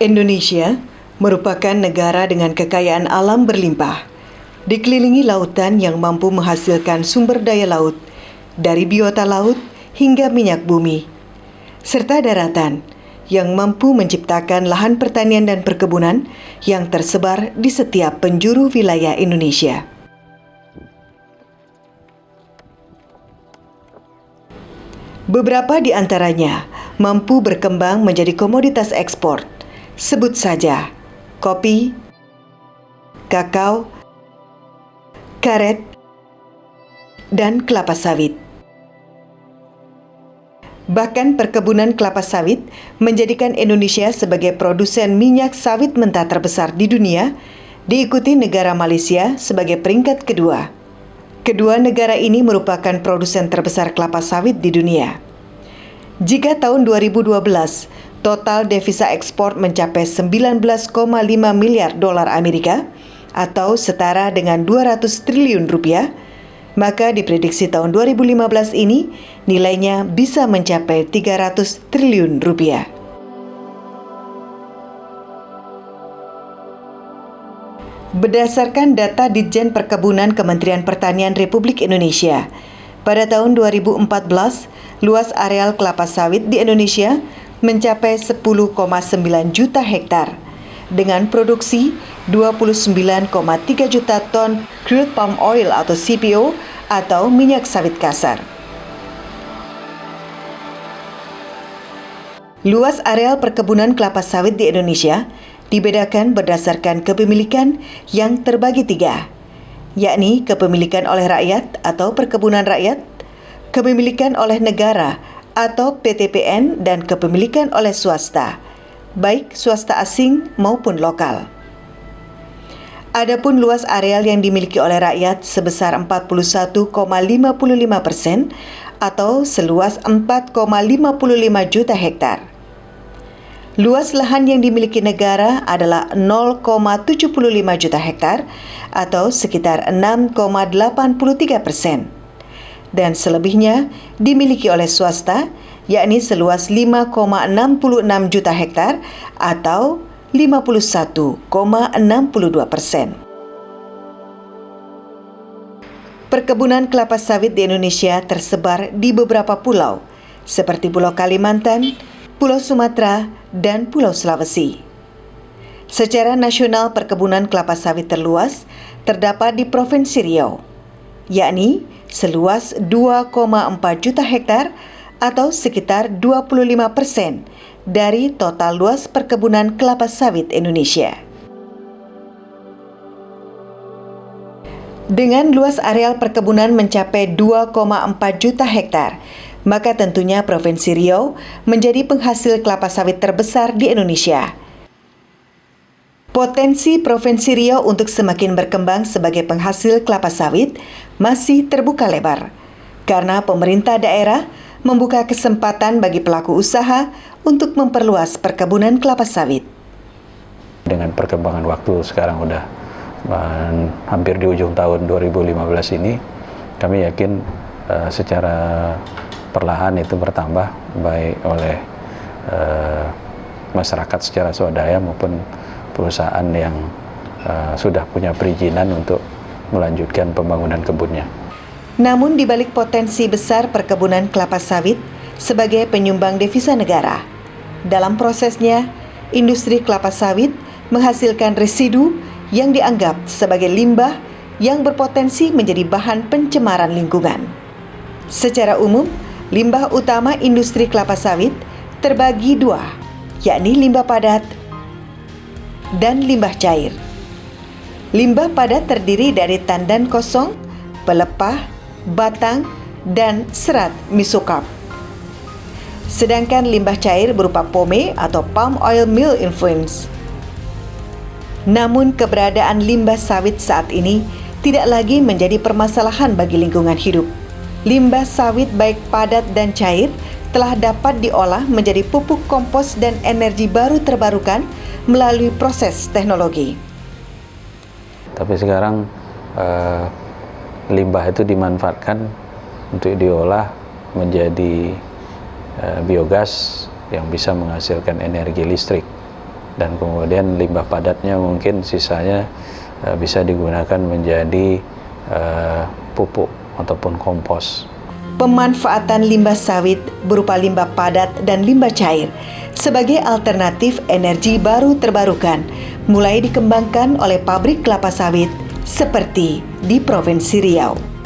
Indonesia merupakan negara dengan kekayaan alam berlimpah, dikelilingi lautan yang mampu menghasilkan sumber daya laut, dari biota laut hingga minyak bumi, serta daratan yang mampu menciptakan lahan pertanian dan perkebunan yang tersebar di setiap penjuru wilayah Indonesia. Beberapa di antaranya mampu berkembang menjadi komoditas ekspor. Sebut saja kopi, kakao, karet, dan kelapa sawit. Bahkan perkebunan kelapa sawit menjadikan Indonesia sebagai produsen minyak sawit mentah terbesar di dunia, diikuti negara Malaysia sebagai peringkat kedua. Kedua negara ini merupakan produsen terbesar kelapa sawit di dunia. Jika tahun 2012, total devisa ekspor mencapai 19,5 miliar dolar Amerika atau setara dengan 200 triliun rupiah, maka diprediksi tahun 2015 ini nilainya bisa mencapai 300 triliun rupiah. Berdasarkan data Ditjen Perkebunan Kementerian Pertanian Republik Indonesia, pada tahun 2014, luas areal kelapa sawit di Indonesia mencapai 10,9 juta hektar dengan produksi 29,3 juta ton crude palm oil atau CPO atau minyak sawit kasar. Luas areal perkebunan kelapa sawit di Indonesia dibedakan berdasarkan kepemilikan yang terbagi tiga, yakni kepemilikan oleh rakyat atau perkebunan rakyat, kepemilikan oleh negara atau PTPN, dan kepemilikan oleh swasta, baik swasta asing maupun lokal. Adapun luas areal yang dimiliki oleh rakyat sebesar 41,55% atau seluas 4,55 juta hektar. Luas lahan yang dimiliki negara adalah 0,75 juta hektar atau sekitar 6,83%. Dan selebihnya dimiliki oleh swasta, yakni seluas 5,66 juta hektar atau 51,62%. Perkebunan kelapa sawit di Indonesia tersebar di beberapa pulau, seperti Pulau Kalimantan, Pulau Sumatera, dan Pulau Sulawesi. Secara nasional, perkebunan kelapa sawit terluas terdapat di Provinsi Riau, yakni seluas 2,4 juta hektar atau sekitar 25% dari total luas perkebunan kelapa sawit Indonesia. Dengan luas areal perkebunan mencapai 2,4 juta hektar, maka tentunya Provinsi Riau menjadi penghasil kelapa sawit terbesar di Indonesia. Potensi Provinsi Riau untuk semakin berkembang sebagai penghasil kelapa sawit masih terbuka lebar, karena pemerintah daerah membuka kesempatan bagi pelaku usaha untuk memperluas perkebunan kelapa sawit. Dengan perkembangan waktu sekarang udah hampir di ujung tahun 2015 ini, kami yakin secara perlahan itu bertambah baik oleh masyarakat secara swadaya maupun perusahaan yang sudah punya perizinan untuk melanjutkan pembangunan kebunnya. Namun di balik potensi besar perkebunan kelapa sawit sebagai penyumbang devisa negara, dalam prosesnya industri kelapa sawit menghasilkan residu yang dianggap sebagai limbah yang berpotensi menjadi bahan pencemaran lingkungan. Secara umum, limbah utama industri kelapa sawit terbagi dua, yakni limbah padat dan limbah cair. Limbah padat terdiri dari tandan kosong, pelepah, batang, dan serat mesokarp. Sedangkan limbah cair berupa pome atau palm oil meal influence. Namun keberadaan limbah sawit saat ini tidak lagi menjadi permasalahan bagi lingkungan hidup. Limbah sawit baik padat dan cair telah dapat diolah menjadi pupuk kompos dan energi baru terbarukan melalui proses teknologi. Tapi sekarang limbah itu dimanfaatkan untuk diolah menjadi biogas yang bisa menghasilkan energi listrik. dan kemudian limbah padatnya mungkin sisanya bisa digunakan menjadi pupuk ataupun kompos. Pemanfaatan limbah sawit berupa limbah padat dan limbah cair sebagai alternatif energi baru terbarukan mulai dikembangkan oleh pabrik kelapa sawit seperti di Provinsi Riau.